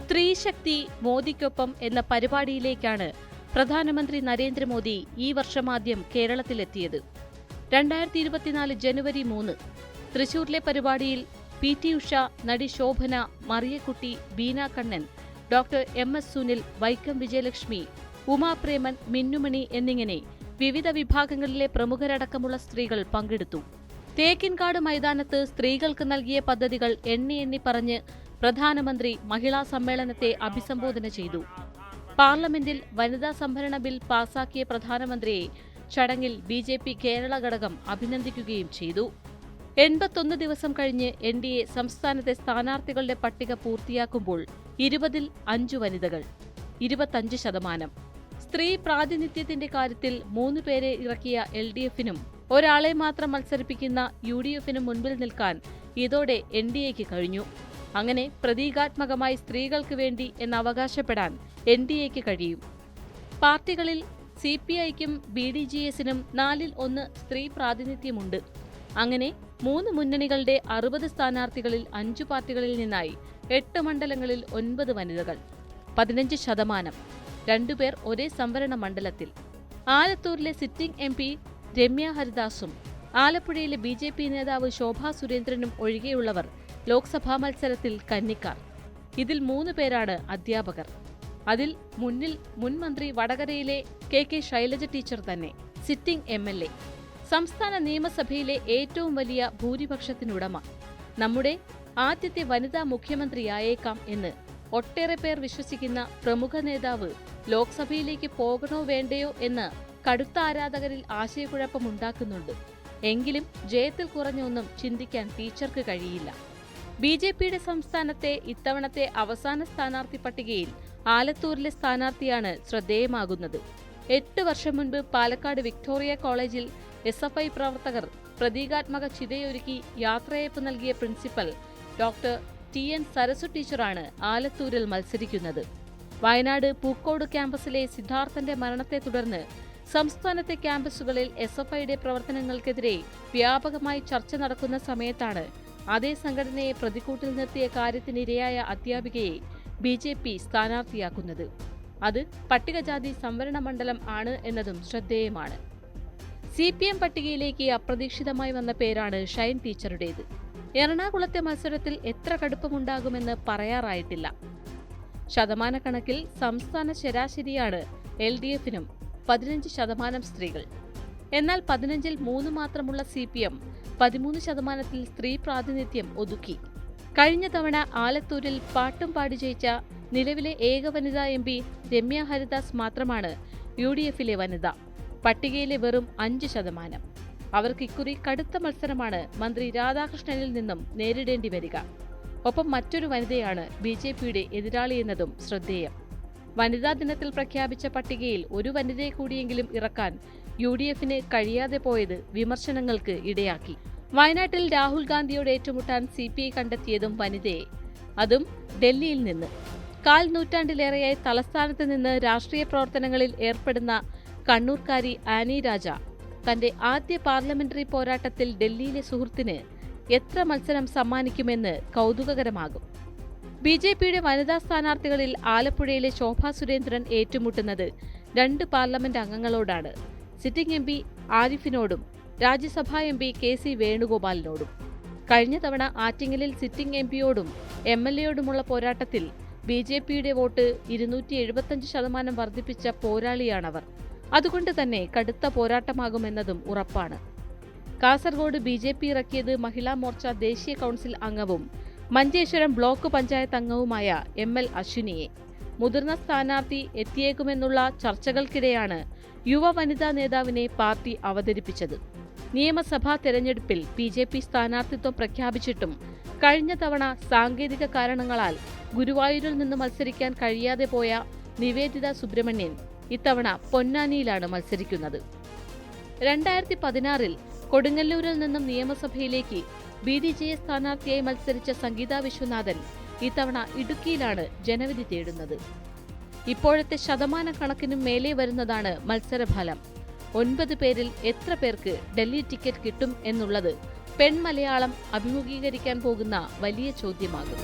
സ്ത്രീശക്തി മോദിക്കൊപ്പം എന്ന പരിപാടിയിലേക്കാണ് പ്രധാനമന്ത്രി നരേന്ദ്രമോദി ഈ വർഷമാദ്യം കേരളത്തിലെത്തിയത്. 2024 ജനുവരി 3 തൃശൂരിലെ പരിപാടിയിൽ PT ഉഷ, നടി ശോഭന, മറിയക്കുട്ടി, ബീന കണ്ണൻ, ഡോക്ടർ MS സുനിൽ, വൈക്കം വിജയലക്ഷ്മി, ഉമാപ്രേമൻ, മിന്നുമണി എന്നിങ്ങനെ വിവിധ വിഭാഗങ്ങളിലെ പ്രമുഖരടക്കമുള്ള സ്ത്രീകൾ പങ്കെടുത്തു. തേക്കിൻകാട് മൈതാനത്ത് സ്ത്രീകൾക്ക് നൽകിയ പദ്ധതികൾ എണ്ണി പറഞ്ഞ് പ്രധാനമന്ത്രി മഹിളാ സമ്മേളനത്തെ അഭിസംബോധന ചെയ്തു. പാർലമെന്റിൽ വനിതാ സംവരണ ബിൽ പാസാക്കിയ പ്രധാനമന്ത്രിയെ ചടങ്ങിൽ BJP കേരള ഘടകം അഭിനന്ദിക്കുകയും ചെയ്തു. 81 ദിവസം കഴിഞ്ഞ് NDA സംസ്ഥാനത്തെ സ്ഥാനാർത്ഥികളുടെ പട്ടിക പൂർത്തിയാക്കുമ്പോൾ 20-ൽ 5 വനിതകൾ, 25%. സ്ത്രീ പ്രാതിനിധ്യത്തിന്റെ കാര്യത്തിൽ 3 പേരെ ഇറക്കിയ LDF-നും ഒരാളെ മാത്രം മത്സരിപ്പിക്കുന്ന UDF-നും മുൻപിൽ നിൽക്കാൻ ഇതോടെ NDAയ്ക്ക് കഴിഞ്ഞു. അങ്ങനെ പ്രതീകാത്മകമായി സ്ത്രീകൾക്ക് വേണ്ടി എന്നവകാശപ്പെടാൻ NDAയ്ക്ക് കഴിയും. പാർട്ടികളിൽ CPIക്കും BDJS-നും 4-ൽ 1 സ്ത്രീ പ്രാതിനിധ്യമുണ്ട്. അങ്ങനെ 3 മുന്നണികളുടെ 60 സ്ഥാനാർത്ഥികളിൽ 5 പാർട്ടികളിൽ നിന്നായി 8 മണ്ഡലങ്ങളിൽ 9 വനിതകൾ, 15%. 2 പേർ ഒരേ സംവരണ മണ്ഡലത്തിൽ. ആലത്തൂരിലെ സിറ്റിംഗ് MP രമ്യ ഹരിദാസും ആലപ്പുഴയിലെ BJP നേതാവ് ശോഭാ സുരേന്ദ്രനും ഒഴികെയുള്ളവർ ലോക്സഭാ മത്സരത്തിൽ കന്നിക്കാർ. ഇതിൽ 3 പേരാണ് അധ്യാപകർ. അതിൽ മുന്നിൽ മുൻ മന്ത്രി വടകരയിലെ KK ശൈലജ ടീച്ചർ തന്നെ, സിറ്റിംഗ് MLA, സംസ്ഥാന നിയമസഭയിലെ ഏറ്റവും വലിയ ഭൂരിപക്ഷത്തിനുടമ, നമ്മുടെ ആദ്യത്തെ വനിതാ മുഖ്യമന്ത്രിയായേക്കാം എന്ന് ഒട്ടേറെ പേർ വിശ്വസിക്കുന്ന പ്രമുഖ നേതാവ് ലോക്സഭയിലേക്ക് പോകണോ വേണ്ടയോ എന്ന് കടുത്ത ആരാധകരിൽ ആശയക്കുഴപ്പമുണ്ടാക്കുന്നുണ്ട്. എങ്കിലും ജയത്തിൽ കുറഞ്ഞൊന്നും ചിന്തിക്കാൻ ടീച്ചർക്ക് കഴിയില്ല. BJPയുടെ സംസ്ഥാനത്തെ ഇത്തവണത്തെ അവസാന സ്ഥാനാർത്ഥി പട്ടികയിൽ ആലത്തൂരിലെ സ്ഥാനാർത്ഥിയാണ് ശ്രദ്ധേയമാകുന്നത്. 8 വർഷം മുൻപ് പാലക്കാട് വിക്ടോറിയ കോളേജിൽ SFI പ്രവർത്തകർ പ്രതീകാത്മക ചിതയൊരുക്കി യാത്രയയപ്പ് നൽകിയ പ്രിൻസിപ്പൽ ഡോക്ടർ TN സരസു ടീച്ചറാണ് ആലത്തൂരിൽ മത്സരിക്കുന്നത്. വയനാട് പൂക്കോട് ക്യാമ്പസിലെ സിദ്ധാർത്ഥന്റെ മരണത്തെ തുടർന്ന് സംസ്ഥാനത്തെ ക്യാമ്പസുകളിൽ SFIയുടെ പ്രവർത്തനങ്ങൾക്കെതിരെ വ്യാപകമായി ചർച്ച നടക്കുന്ന സമയത്താണ് അതേ സംഘടനയെ പ്രതിക്കൂട്ടിൽ നിർത്തിയ കാര്യത്തിനിരയായ അധ്യാപികയെ BJP സ്ഥാനാർത്ഥിയാക്കുന്നത്. അത് പട്ടികജാതി സംവരണ മണ്ഡലം ആണ് എന്നതും ശ്രദ്ധേയമാണ്. CPM പട്ടികയിലേക്ക് അപ്രതീക്ഷിതമായി വന്ന പേരാണ് ഷൈൻ ടീച്ചറുടേത്. എറണാകുളത്തെ മത്സരത്തിൽ എത്ര കടുപ്പമുണ്ടാകുമെന്ന് പറയാറായിട്ടില്ല. ശതമാനക്കണക്കിൽ സംസ്ഥാന ശരാശരിയാണ് LDF-നും 15% സ്ത്രീകൾ. എന്നാൽ 15-ൽ 3 മാത്രമുള്ള CPM 13%-ൽ സ്ത്രീ പ്രാതിനിധ്യം ഒതുക്കി. കഴിഞ്ഞ തവണ ആലത്തൂരിൽ പാട്ടും പാടി ജയിച്ച നിലവിലെ ഏക വനിതാ MP രമ്യ ഹരിദാസ് മാത്രമാണ് UDF-ലെ വനിത. പട്ടികയിലെ വെറും 5%. അവർക്ക് ഇക്കുറി കടുത്ത മത്സരമാണ് മന്ത്രി രാധാകൃഷ്ണനിൽ നിന്നും നേരിടേണ്ടി വരിക. ഒപ്പം മറ്റൊരു വനിതയാണ് BJPയുടെ എതിരാളിയെന്നതും ശ്രദ്ധേയം. വനിതാ ദിനത്തിൽ പ്രഖ്യാപിച്ച പട്ടികയിൽ ഒരു വനിതയെ കൂടിയെങ്കിലും ഇറക്കാൻ UDF-ന് കഴിയാതെ പോയത് വിമർശനങ്ങൾക്ക് ഇടയാക്കി. വയനാട്ടിൽ രാഹുൽ ഗാന്ധിയോട് ഏറ്റുമുട്ടാൻ CPI കണ്ടെത്തിയതും വനിതയെ, അതും ഡൽഹിയിൽ നിന്ന്. 1/4 നൂറ്റാണ്ടിലേറെയായി തലസ്ഥാനത്ത് നിന്ന് രാഷ്ട്രീയ പ്രവർത്തനങ്ങളിൽ ഏർപ്പെടുന്ന കണ്ണൂർക്കാരി ആനി രാജ തന്റെ ആദ്യ പാർലമെന്ററി പോരാട്ടത്തിൽ ഡൽഹിയിലെ സുഹൃത്തിന് എത്ര മത്സരം സമ്മാനിക്കുമെന്ന് കൗതുകകരമാകും. BJPയുടെ വനിതാ സ്ഥാനാർത്ഥികളിൽ ആലപ്പുഴയിലെ ശോഭാ സുരേന്ദ്രൻ ഏറ്റുമുട്ടുന്നത് 2 പാർലമെന്റ് അംഗങ്ങളോടാണ്. സിറ്റിംഗ് MP ആരിഫിനോടും രാജ്യസഭാ MP KC വേണുഗോപാലിനോടും. കഴിഞ്ഞ തവണ ആറ്റിങ്ങലിൽ സിറ്റിംഗ് MPയോടും MLAയോടുമുള്ള പോരാട്ടത്തിൽ BJPയുടെ വോട്ട് 275% വർദ്ധിപ്പിച്ച പോരാളിയാണവർ. അതുകൊണ്ട് തന്നെ കടുത്ത പോരാട്ടമാകുമെന്നതും ഉറപ്പാണ്. കാസർഗോഡ് BJP ഇറക്കിയത് മഹിളാ മോർച്ച ദേശീയ കൗൺസിൽ അംഗവും മഞ്ചേശ്വരം ബ്ലോക്ക് പഞ്ചായത്ത് അംഗവുമായ ML അശ്വിനിയെ. മുതിർന്ന സ്ഥാനാർത്ഥി എത്തിയേക്കുമെന്നുള്ള ചർച്ചകൾക്കിടെയാണ് യുവ വനിതാ നേതാവിനെ പാർട്ടി അവതരിപ്പിച്ചത്. നിയമസഭാ തെരഞ്ഞെടുപ്പിൽ BJP സ്ഥാനാർത്ഥിത്വം പ്രഖ്യാപിച്ചിട്ടും കഴിഞ്ഞ തവണ സാങ്കേതിക കാരണങ്ങളാൽ ഗുരുവായൂരിൽ നിന്ന് മത്സരിക്കാൻ കഴിയാതെ പോയ നിവേദിത സുബ്രഹ്മണ്യൻ ഇത്തവണ പൊന്നാനിയിലാണ് മത്സരിക്കുന്നത്. 2016-ൽ കൊടുങ്ങല്ലൂരിൽ നിന്നും നിയമസഭയിലേക്ക് BDJS സ്ഥാനാർത്ഥിയായി മത്സരിച്ച സംഗീത വിശ്വനാഥൻ ഇത്തവണ ഇടുക്കിയിലാണ് ജനവിധി തേടുന്നത്. ഇപ്പോഴത്തെ ശതമാന കണക്കിനും മേലെ വരുന്നതാണ് മത്സരഫലം. 9 പേരിൽ എത്ര പേർക്ക് ഡൽഹി ടിക്കറ്റ് കിട്ടും എന്നുള്ളത് പെൺമലയാളം അഭിമുഖീകരിക്കാൻ പോകുന്ന വലിയ ചോദ്യമാകും.